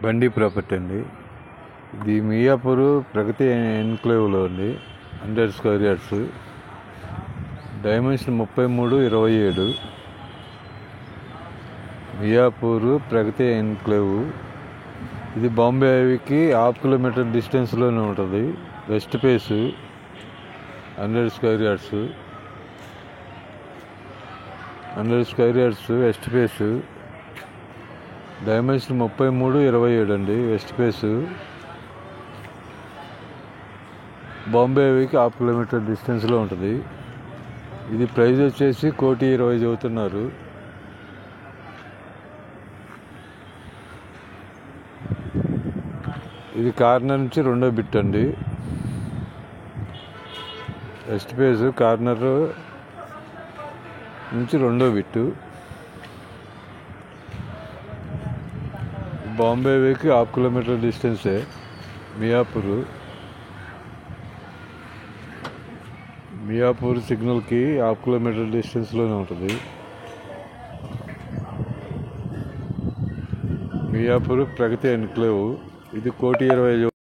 బండి ప్రాపర్టీ అండి. ఇది మియాపూర్ ప్రగతి ఎన్క్లేవ్లో ఉంది. 100 స్క్వేర్ యార్డ్స్, డైమెన్షన్ 33/27. మియాపూర్ ప్రగతి ఎన్క్లేవ్. ఇది బాంబే హైవేకి 1/2 కిలోమీటర్ డిస్టెన్స్లోనే ఉంటుంది. West face, 100 square yards, 100 square yards west face, dimension 33/27 అండి. వెస్ట్ ఫేస్ బాంబే హైవేకి 1/2 కిలోమీటర్ డిస్టెన్స్లో ఉంటుంది. ఇది ప్రైస్ వచ్చేసి 1,20,00,000 చెబుతున్నారు. ఇది కార్నర్ నుంచి రెండో బిట్ అండి. వెస్ట్ ఫేస్ కార్నర్ నుంచి రెండో బిట్టు. బాంబే హైవేకి 1/2 కిలోమీటర్ డిస్టెన్సే మియాపూర్ సిగ్నల్కి 1/2 కిలోమీటర్ డిస్టెన్స్లోనే ఉంటుంది. మియాపూర్ ప్రగతి ఎన్క్లేవ్. ఇది 1,20,00,000